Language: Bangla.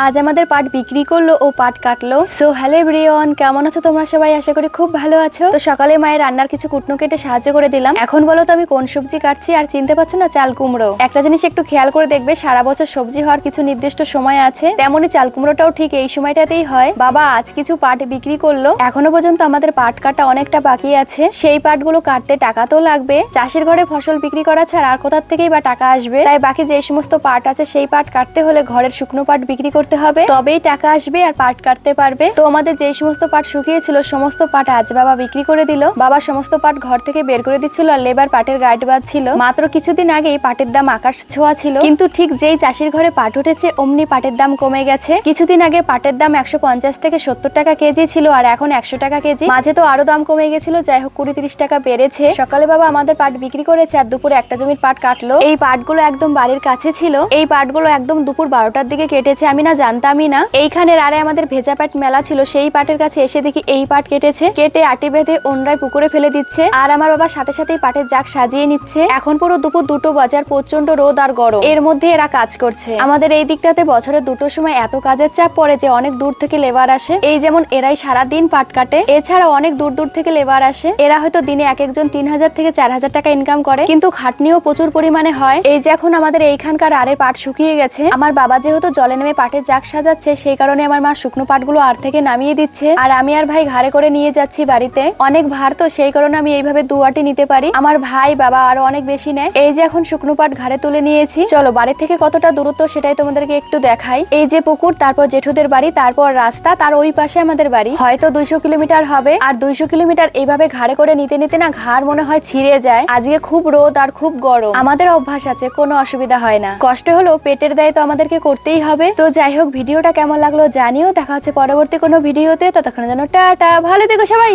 আজ আমাদের পাট বিক্রি করলো ও পাট কাটলো। সো হ্যালো এভরিওয়ান, কেমন আছো তোমরা সবাই? আশা করি খুব ভালো আছো। তো সকালে মায়ের রান্নার কিছু কুটনো কেটে সাহায্য করে দিলাম। এখন বলো তো আমি কোন সবজি কাটছি? আর চিনতে পারছো না? চাল কুমড়ো। একটা জিনিস একটু খেয়াল করে দেখবে, সারা বছর সবজি হওয়ার কিছু নির্দিষ্ট সময় আছে, তেমনি চাল কুমড়োটাও ঠিক এই সময়টাতেই হয়। বাবা আজ কিছু পাট বিক্রি করলো। এখনো পর্যন্ত আমাদের পাট কাটা অনেকটা বাকি আছে। সেই পাটগুলো কাটতে টাকা তো লাগবে। চাষের ঘরে ফসল বিক্রি করা ছাড়া আর কোথার থেকেই বা টাকা আসবে? তাই বাকি যে সমস্ত পাট আছে সেই পাট কাটতে হলে ঘরের শুকনো পাট বিক্রি করতে হবে, তবেই টাকা আসবে আর পাট কাটতে পারবে। তো আমাদের যে সমস্ত পাট শুকিয়েছিল সমস্ত পাট আজ বাবা বিক্রি করে দিল। বাবা সমস্ত পাট ঘর থেকে বের করে দিচ্ছিল আর লেবার পাটের গাইড বাঁধছিল। মাত্র কিছুদিন আগেই পাটের দাম আকাশ ছোঁয়া ছিল, কিন্তু ঠিক যেই চাষির ঘরে পাট উঠেছে অমনি পাটের দাম কমে গেছে। কিছুদিন আগে পাটের দাম 150 থেকে 70 টাকা কেজি ছিল, আর এখন 100 টাকা কেজি। মাঝে তো আরো দাম কমে গেছিল, যাই হোক 20-30 টাকা বেড়েছে। সকালে বাবা আমাদের পাট বিক্রি করেছে আর দুপুরে একটা জমির পাট কাটলো। এই পাটগুলো একদম বাড়ির কাছে ছিল। এই পাটগুলো একদম দুপুর 12টার দিকে কেটেছে, আমি না জানতামই না। এইখানে আরে আমাদের ভেজা পাট মেলা ছিল, সেই পাটের কাছে এসে দেখি এই পাট কেটেছে। কেটে আটি বেঁধে অন্যরায় পুকুরে ফেলে দিচ্ছে, আর আমার বাবা সাথে সাথেই পাটের জাগ সাজিয়ে নিচ্ছে। এখন পুরো দুপুর 2টো বাজার, প্রচন্ড রোদ আর গরম, এর মধ্যে এরা কাজ করছে। আমাদের এই দিকটাতে বছরের 2টোর সময় এত কাজের চাপ পড়ে যে অনেক দূর থেকে লেবার আসে। এই যেমন এরাই সারাদিন পাট কাটে, এছাড়াও অনেক দূর দূর থেকে লেবার আসে। এরা হয়তো দিনে এক একজন 3000 থেকে 4000 টাকা ইনকাম করে, কিন্তু খাটনিও প্রচুর পরিমাণে হয়। এই যে এখন আমাদের এইখানকার আরের পাট শুকিয়ে গেছে, আমার বাবা যেহেতু জলে নেমে পাটের জাগ সাজাচ্ছে, সেই কারণে আমার মা শুকনো পাটগুলো আর থেকে নামিয়ে দিচ্ছে, আর আমি আর ভাই ঘাড়ে করে নিয়ে যাচ্ছি বাড়িতে। অনেক ভার তো, সেই কারণে আমি এইভাবে দুয়াটি নিতে পারি। আমার ভাই বাবা আরো অনেক বেশি নেয়। এই যে এখন শুকনো পাট ঘাড়ে তুলে নিয়েছি। চলো বাড়ি থেকে কতটা দূরত্ব সেটাই তোমাদেরকে একটু দেখাই। এই যে পুকুর, তারপর জেঠুদের বাড়ি, তারপর রাস্তা, তার ওই পাশে আমাদের বাড়ি। হয়তো 200 কিলোমিটার হবে। আর 200 কিলোমিটার এইভাবে ঘাড়ে করে নিতে নিতে না ঘাড় মনে হয় ছিঁড়ে যায়। আজকে খুব রোদ আর খুব গরম, আমাদের অভ্যাস আছে, কোনো অসুবিধা হয় না। কষ্ট হলেও পেটের দায় তো আমাদেরকে করতেই হবে। তো যাই হোক, ভিডিওটা কেমন লাগলো জানিও। দেখা হচ্ছে পরবর্তী কোনো ভিডিওতে। ততক্ষণের জন্য টাটা, ভালো থেকো সবাই।